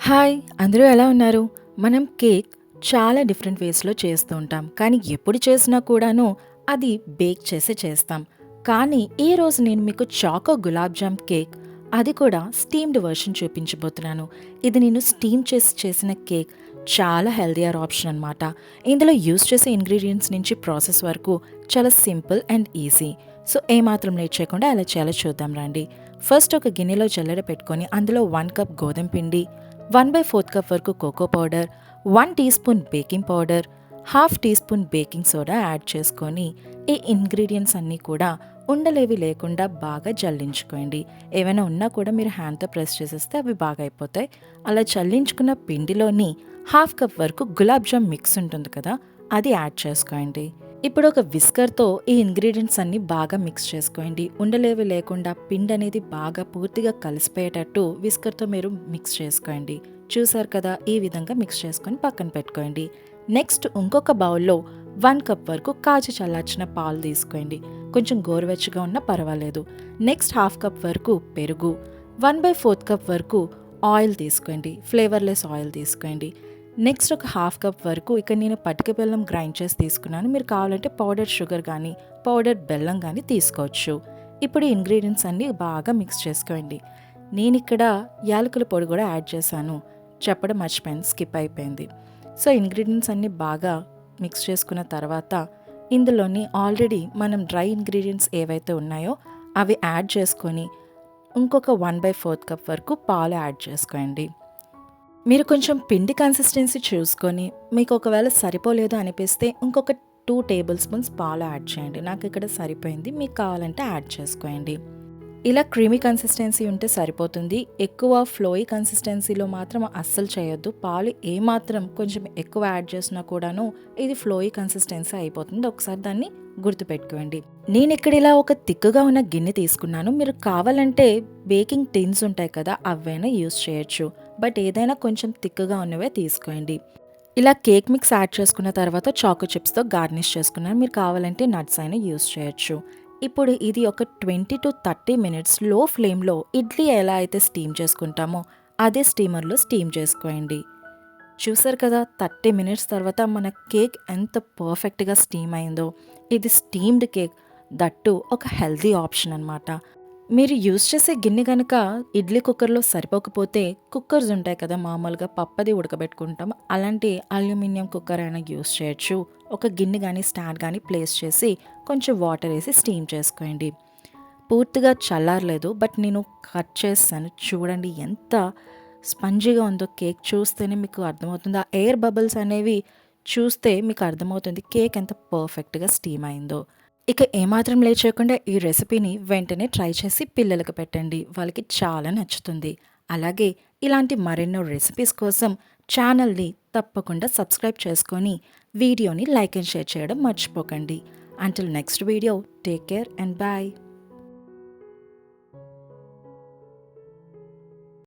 Hi! అందరూ ఎలా ఉన్నారు? మనం కేక్ చాలా డిఫరెంట్ వేస్‌లో చేస్తూ ఉంటాం. కానీ ఎప్పుడు చేసినా కూడాను అది బేక్ చేసే చేస్తాం. కానీ ఈరోజు నేను మీకు చాకో గులాబ్ జామ్ కేక్ అది కూడా స్టీమ్డ్ వెర్షన్ చూపించబోతున్నాను. ఇది నేను స్టీమ్ చేసి చేసిన కేక్. చాలా హెల్తీయర్ ఆప్షన్ అనమాట. ఇందులో యూజ్ చేసే ఇంగ్రీడియెంట్స్ నుంచి ప్రాసెస్ వరకు చాలా సింపుల్ అండ్ ఈజీ. సో ఏమాత్రం లేట్ చేయకుండా ఎలా చేయాలో చూద్దాం రండి. ఫస్ట్ ఒక గిన్నెలో జల్లెడ పెట్టుకొని అందులో 1 కప్ గోధుమ పిండి, 1/4 కప్ వరకు cocoa powder, 1 teaspoon baking powder, half teaspoon baking soda add చేసుకొని ఈ ఇంగ్రీడియంట్స్ అన్నీ కూడా ఉండలేవి లేకుండా బాగా జల్లించుకోండి. ఏమైనా ఉన్నా కూడా మీరు హ్యాండ్తో ప్రెస్ చేసేస్తే అవి బాగా అయిపోతాయి. అలా చల్లించుకున్న పిండిలోని హాఫ్ కప్ వరకు గులాబ్ జామ్ మిక్స్ ఉంటుంది కదా, అది యాడ్ చేసుకోండి. ఇప్పుడు ఒక విస్కర్తో ఈ ఇంగ్రీడియంట్స్ అన్ని బాగా మిక్స్ చేసుకోండి. ఉండలేవి లేకుండా పిండి అనేది బాగా పూర్తిగా కలిసిపోయేటట్టు విస్కర్తో మీరు మిక్స్ చేసుకోండి. చూసారు కదా, ఈ విధంగా మిక్స్ చేసుకొని పక్కన పెట్టుకోండి. నెక్స్ట్ ఇంకొక బౌల్లో 1 కప్ వరకు కాచి చల్లార్చిన పాలు తీసుకోండి. కొంచెం గోరువెచ్చగా ఉన్నా పర్వాలేదు. నెక్స్ట్ హాఫ్ కప్ వరకు పెరుగు, 1/4 కప్ వరకు ఆయిల్ తీసుకోండి. ఫ్లేవర్లెస్ ఆయిల్ తీసుకోండి. నెక్స్ట్ ఒక హాఫ్ కప్ వరకు ఇక్కడ నేను పటిక బెల్లం గ్రైండ్ చేసి తీసుకున్నాను. మీరు కావాలంటే పౌడర్ షుగర్ కానీ పౌడర్ బెల్లం కానీ తీసుకోవచ్చు. ఇప్పుడు ఈ ఇంగ్రీడియంట్స్ అన్నీ బాగా మిక్స్ చేసుకోండి. నేను ఇక్కడ యాలకుల పొడి కూడా యాడ్ చేశాను. చెప్పడం మర్చిపోయింది, స్కిప్ అయిపోయింది. సో ఇంగ్రీడియంట్స్ అన్నీ బాగా మిక్స్ చేసుకున్న తర్వాత ఇందులోని ఆల్రెడీ మనం డ్రై ఇంగ్రీడియంట్స్ ఏవైతే ఉన్నాయో అవి యాడ్ చేసుకొని ఇంకొక 1/4 కప్ వరకు పాలు యాడ్ చేసుకోండి. మీరు కొంచెం పిండి కన్సిస్టెన్సీ చూసుకొని మీకు ఒకవేళ సరిపోలేదు అనిపిస్తే ఇంకొక 2 టేబుల్ స్పూన్స్ పాలు యాడ్ చేయండి. నాకు ఇక్కడ సరిపోయింది, మీకు కావాలంటే యాడ్ చేసుకోండి. ఇలా క్రీమీ కన్సిస్టెన్సీ ఉంటే సరిపోతుంది. ఎక్కువ ఫ్లోయి కన్సిస్టెన్సీలో మాత్రం అస్సలు చేయొద్దు. పాలు ఏమాత్రం కొంచెం ఎక్కువ యాడ్ చేసినా కూడాను ఇది ఫ్లోయి కన్సిస్టెన్సీ అయిపోతుంది. ఒకసారి దాన్ని గుర్తుపెట్టుకోండి. నేను ఇక్కడ ఇలా ఒక తిక్కుగా ఉన్న గిన్నె తీసుకున్నాను. మీరు కావాలంటే బేకింగ్ టిన్స్ ఉంటాయి కదా, అవైనా యూస్ చేయొచ్చు. బట్ ఏదైనా కొంచెం తిక్కుగా ఉన్నవే తీసుకోండి. ఇలా కేక్ మిక్స్ యాడ్ చేసుకున్న తర్వాత చాకో చిప్స్తో గార్నిష్ చేసుకున్నాను. మీరు కావాలంటే నట్స్ అయినా యూస్ చేయొచ్చు. ఇప్పుడు ఇది ఒక 20 to 30 మినిట్స్ లో ఫ్లేమ్లో ఇడ్లీ ఎలా అయితే స్టీమ్ చేసుకుంటామో అదే స్టీమర్లో స్టీమ్ చేసుకోండి. చూసారు కదా, 30 మినిట్స్ తర్వాత మన కేక్ ఎంత పర్ఫెక్ట్గా స్టీమ్ అయిందో. ఇది స్టీమ్డ్ కేక్, దట్టు ఒక హెల్తీ ఆప్షన్ అనమాట. మీరు యూజ్ చేసే గిన్నె కనుక ఇడ్లీ కుక్కర్లో సరిపోకపోతే కుక్కర్స్ ఉంటాయి కదా, మామూలుగా పప్పది ఉడకబెట్టుకుంటాం, అలాంటి అల్యూమినియం కుక్కర్ అయినా యూజ్ చేయొచ్చు. ఒక గిన్నె కానీ స్టాండ్ కానీ ప్లేస్ చేసి కొంచెం వాటర్ వేసి స్టీమ్ చేసుకోండి. పూర్తిగా చల్లారలేదు, బట్ నేను కట్ చేస్తాను. చూడండి ఎంత స్పంజీగా ఉందో. కేక్ చూస్తేనే మీకు అర్థమవుతుంది. ఆ ఎయిర్ బబుల్స్ అనేవి చూస్తే మీకు అర్థమవుతుంది కేక్ ఎంత పర్ఫెక్ట్గా స్టీమ్ అయిందో. ఇక ఏమాత్రం లేట్ చేయకుండా ఈ రెసిపీని వెంటనే ట్రై చేసి పిల్లలకు పెట్టండి. వాళ్ళకి చాలా నచ్చుతుంది. అలాగే ఇలాంటి మరెన్నో రెసిపీస్ కోసం ఛానల్ని తప్పకుండా సబ్స్క్రైబ్ చేసుకొని వీడియోని లైక్ అండ్ షేర్ చేయడం మర్చిపోకండి. Until next video, take care and bye.